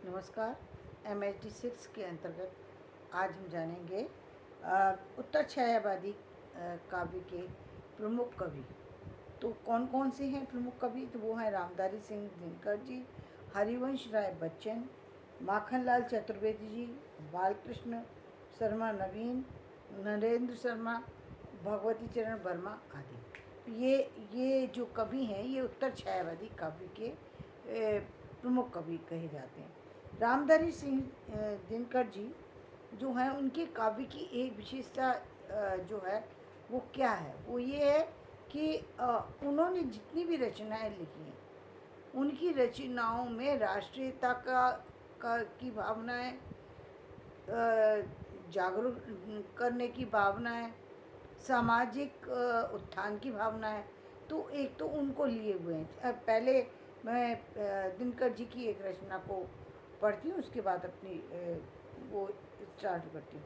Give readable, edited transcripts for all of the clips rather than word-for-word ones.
नमस्कार। MHD 6 के अंतर्गत आज हम जानेंगे उत्तर छायावादी काव्य के प्रमुख कवि। तो कौन कौन से हैं प्रमुख कवि? तो वो हैं रामधारी सिंह दिनकर जी, हरिवंश राय बच्चन, माखनलाल चतुर्वेदी जी, बालकृष्ण शर्मा नवीन, नरेंद्र शर्मा, भगवती चरण वर्मा आदि। ये जो कवि हैं ये उत्तर छायावादी काव्य के प्रमुख कवि कहे जाते हैं। रामधारी सिंह दिनकर जी जो हैं उनके काव्य की एक विशेषता जो है वो क्या है? वो ये है कि उन्होंने जितनी भी रचनाएं लिखी हैं उनकी रचनाओं में राष्ट्रीयता की भावनाएं, जागरूक करने की भावनाएं, सामाजिक उत्थान की भावनाएं, तो एक तो उनको लिए हुए हैं। अब पहले मैं दिनकर जी की एक रचना को पढ़ती हूँ, उसके बाद अपनी वो स्टार्ट करती हूँ।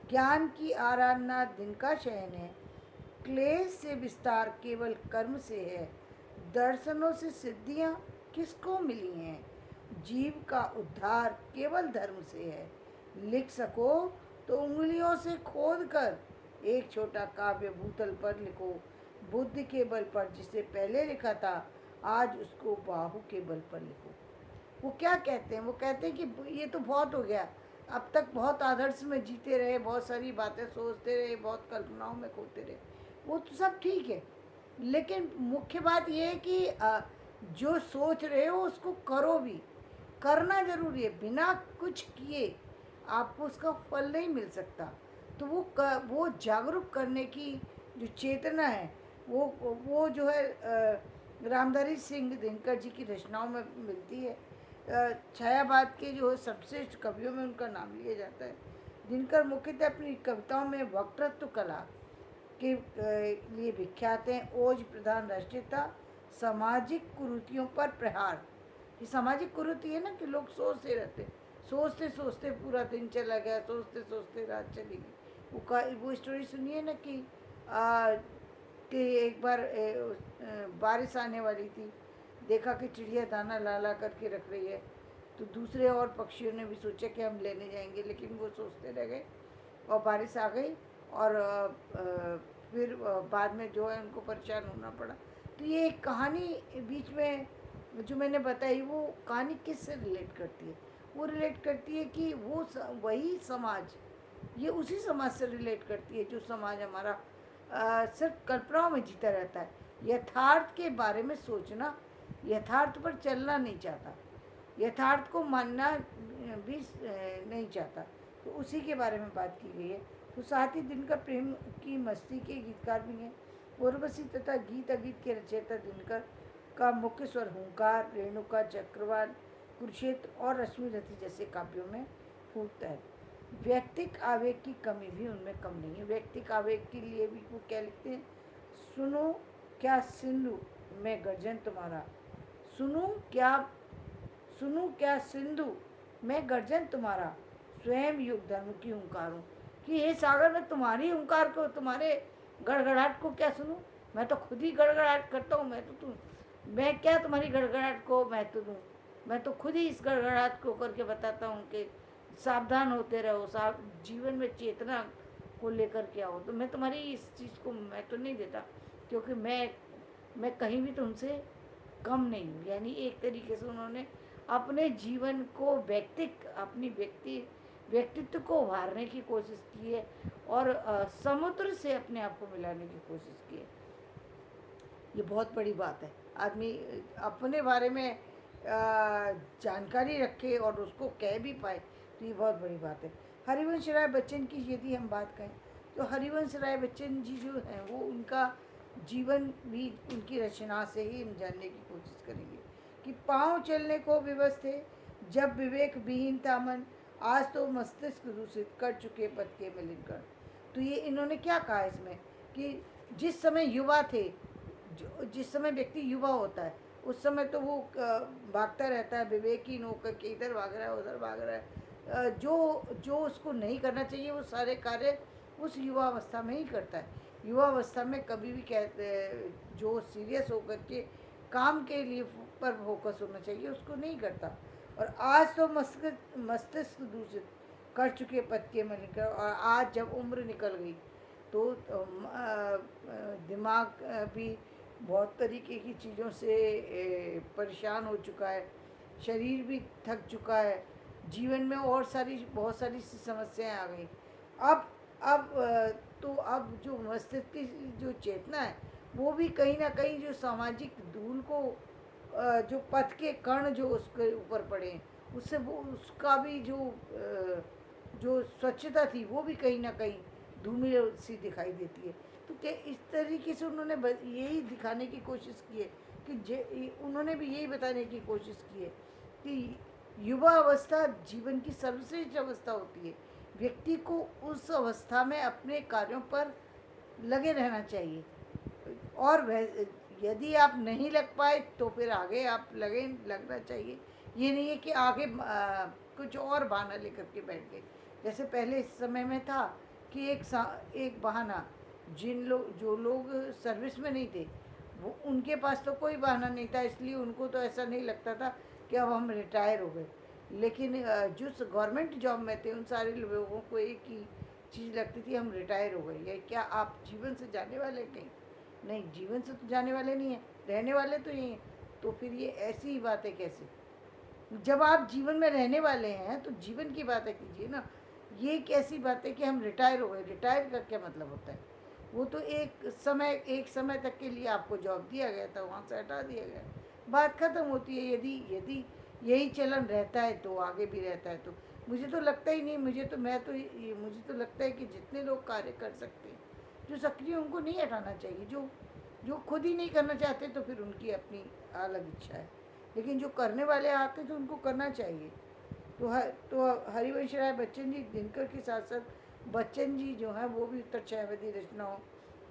ज्ञान की आराधना दिन का शयन है, क्लेश से विस्तार केवल कर्म से है, दर्शनों से सिद्धियाँ किसको मिली हैं, जीव का उद्धार केवल धर्म से है, लिख सको तो उंगलियों से खोद कर एक छोटा काव्य भूतल पर लिखो, बुद्धि के बल पर जिसे पहले लिखा था आज उसको बाहु के बल पर लिखो। वो क्या कहते हैं? वो कहते हैं कि ये तो बहुत हो गया, अब तक बहुत आदर्श में जीते रहे, बहुत सारी बातें सोचते रहे, बहुत कल्पनाओं में खोते रहे, वो तो सब ठीक है, लेकिन मुख्य बात ये है कि जो सोच रहे हो उसको करो भी। करना जरूरी है, बिना कुछ किए आपको उसका फल नहीं मिल सकता। तो वो जागरूक करने की जो चेतना है वो जो है रामधारी सिंह दिनकर जी की रचनाओं में मिलती है। छायावाद के जो सर्वश्रेष्ठ कवियों में उनका नाम लिया जाता है। दिनकर मुख्यतः अपनी कविताओं में वक्तृत्व कला के लिए विख्यात हैं। ओज प्रधान राष्ट्रीयता, सामाजिक कुरीतियों पर प्रहार। ये सामाजिक कुरीति है ना कि लोग सोचते रहते, सोचते सोचते पूरा दिन चला गया, सोचते सोचते रात चली गई। वो स्टोरी सुनिए ना कि एक बार बारिश आने वाली थी, देखा कि चिड़िया दाना ला ला करके रख रही है, तो दूसरे और पक्षियों ने भी सोचा कि हम लेने जाएंगे, लेकिन वो सोचते रह गए और बारिश आ गई और फिर बाद में जो है उनको परेशान होना पड़ा। तो ये एक कहानी बीच में जो मैंने बताई, वो कहानी किससे रिलेट करती है? वो रिलेट करती है कि वही समाज, ये उसी समाज से रिलेट करती है जो समाज हमारा सिर्फ कल्पनाओं में जीता रहता है, यथार्थ के बारे में सोचना, यथार्थ पर चलना नहीं चाहता, यथार्थ को मानना भी नहीं चाहता। तो उसी के बारे में बात की गई है। तो साथ ही दिनकर प्रेम की मस्ती के गीतकार भी हैं। उर्वशी तथा गीत अगीत के रचयिता दिनकर का मुख्य स्वर हुंकार, रेणुका, चक्रवाल, कुरुक्षेत्र और रश्मि रथी जैसे काव्यों में फूटता है। व्यक्तिक आवेग की कमी भी उनमें कम नहीं है। व्यक्तिक आवेग के लिए भी वो क्या लिखते हैं? सुनो क्या सिंधु मैं गर्जन तुम्हारा, सुनूं क्या सिंधु मैं गर्जन तुम्हारा, स्वयं युग धर्म की हुंकार हूँ। कि हे सागर, मैं तुम्हारी हुंकार को, तुम्हारे गड़गड़ाहट को क्या सुनूं? मैं तो खुद ही गड़गड़ाहट करता हूँ। मैं क्या तुम्हारी गड़गड़ाहट को महत्व दूँ? मैं तो खुद ही इस गड़गड़ाहट को करके बताता हूँ कि सावधान होते रहो, जीवन में चेतना को लेकर के आओ। तो मैं तुम्हारी इस चीज़ को महत्व नहीं देता, क्योंकि मैं कहीं भी तुमसे कम नहीं हूँ। यानी एक तरीके से उन्होंने अपने जीवन को व्यक्तित्व को उभारने की कोशिश की है और समुद्र से अपने आप को मिलाने की कोशिश की है। ये बहुत बड़ी बात है। आदमी अपने बारे में जानकारी रखे और उसको कह भी पाए, तो ये बहुत बड़ी बात है। हरिवंश राय बच्चन की यदि हम बात करें तो हरिवंश राय बच्चन जी जो हैं वो उनका जीवन भी उनकी रचना से ही हम जानने की कोशिश करेंगे। कि पाँव चलने को विवश थे जब विवेक विहीन था मन, आज तो मस्तिष्क दूषित कर चुके पद के मिलिन कर। तो ये इन्होंने क्या कहा इसमें कि जिस समय युवा थे, जिस समय व्यक्ति युवा होता है उस समय तो वो भागता रहता है, विवेकहीन होकर के इधर भाग रहा है उधर भाग रहा है, जो उसको नहीं करना चाहिए वो सारे कार्य उस युवा अवस्था में ही करता है। युवा अवस्था में कभी भी जो सीरियस होकर के काम के लिए पर फोकस होना चाहिए उसको नहीं करता। और आज तो मस्तिष्क दूषित कर चुके पद के मलिक, और आज जब उम्र निकल गई तो दिमाग भी बहुत तरीके की चीज़ों से परेशान हो चुका है, शरीर भी थक चुका है, जीवन में और बहुत सारी सी समस्याएं आ गई। अब तो अब जो मस्तिष्क की जो चेतना है वो भी कहीं ना कहीं जो सामाजिक धूल को जो पथ के कण जो उसके ऊपर पड़े हैं, उससे वो उसका भी जो स्वच्छता थी वो भी कहीं ना कहीं धूमिल सी दिखाई देती है। तो क्या इस तरीके से उन्होंने यही दिखाने की कोशिश की है कि उन्होंने भी यही बताने की कोशिश की है कि युवा अवस्था जीवन की सर्वश्रेष्ठ अवस्था होती है। व्यक्ति को उस अवस्था में अपने कार्यों पर लगे रहना चाहिए, और यदि आप नहीं लग पाए तो फिर आगे आप लगना चाहिए। ये नहीं है कि आगे कुछ और बहाना लेकर के बैठ गए। जैसे पहले इस समय में था कि एक बहाना, जो लोग सर्विस में नहीं थे वो उनके पास तो कोई बहाना नहीं था, इसलिए उनको तो ऐसा नहीं लगता था कि अब हम रिटायर हो गए। लेकिन जो गवर्नमेंट जॉब में थे उन सारे लोगों को एक ही चीज़ लगती थी, हम रिटायर हो गए। या क्या आप जीवन से जाने वाले कहीं? नहीं, जीवन से तो जाने वाले नहीं हैं, रहने वाले तो यही हैं। तो फिर ये ऐसी ही बातें कैसे? जब आप जीवन में रहने वाले हैं तो जीवन की बातें कीजिए ना। ये कैसी बात है कि हम रिटायर हो गए? रिटायर का क्या मतलब होता है? वो तो एक समय तक के लिए आपको जॉब दिया गया था, वहाँ से हटा दिया गया, बात ख़त्म होती है। यदि यदि यही चलन रहता है तो आगे भी रहता है। तो मुझे तो लगता ही नहीं, मुझे तो लगता है कि जितने लोग कार्य कर सकते हैं, जो सक्रिय, उनको नहीं हटाना चाहिए। जो जो खुद ही नहीं करना चाहते तो फिर उनकी अपनी अलग इच्छा है, लेकिन जो करने वाले आते तो उनको करना चाहिए। तो हरिवंश राय बच्चन जी, दिनकर के साथ साथ बच्चन जी जो हैं वो भी उत्तर छायावादी रचनाओं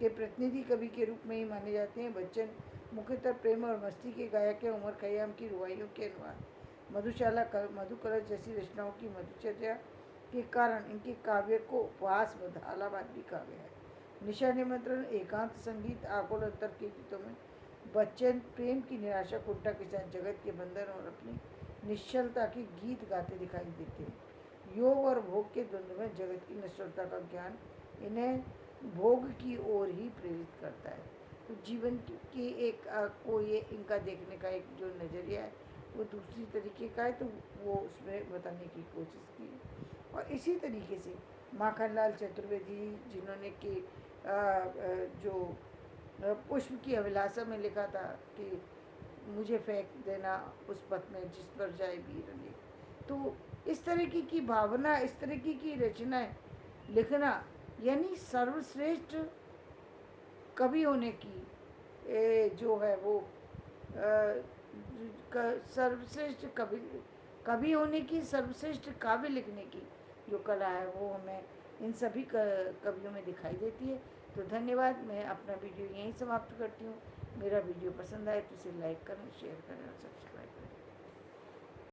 के प्रतिनिधि कवि के रूप में ही माने जाते हैं। बच्चन मुख्यतः प्रेम और मस्ती के गायक हैं। उमर खयाम की रुबाइयों के अनुवाद, मधुकलश जैसी रचनाओं की मधुचर्या के कारण इनके काव्य को उपहास मधालाबाद भी कहा गया है। निशा निमंत्रण, एकांत संगीत, आकुल अंतर के गीतों में बच्चन प्रेम की निराशा, कुंठा के साथ जगत के बंधन और अपनी निश्चलता के गीत गाते दिखाई देते हैं। योग और भोग के द्वंद्व में जगत की नश्वरता का ज्ञान इन्हें भोग की ओर ही प्रेरित करता है। तो जीवन की को ये इनका देखने का एक जो नज़रिया है वो दूसरी तरीके का है, तो वो उसमें बताने की कोशिश की है। और इसी तरीके से माखनलाल चतुर्वेदी, जिन्होंने कि जो पुष्प की अभिलाषा में लिखा था कि मुझे फेंक देना उस पथ में जिस पर जाए वीर ने। तो इस तरह की भावना, इस तरह की रचनाएं लिखना, यानी सर्वश्रेष्ठ कवि होने की जो है वो सर्वश्रेष्ठ कवि होने की, सर्वश्रेष्ठ काव्य लिखने की जो कला है वो हमें इन सभी कवियों में दिखाई देती है। तो धन्यवाद। मैं अपना वीडियो यहीं समाप्त करती हूँ। मेरा वीडियो पसंद आए तो इसे लाइक करें, शेयर करें और सब्सक्राइब करें।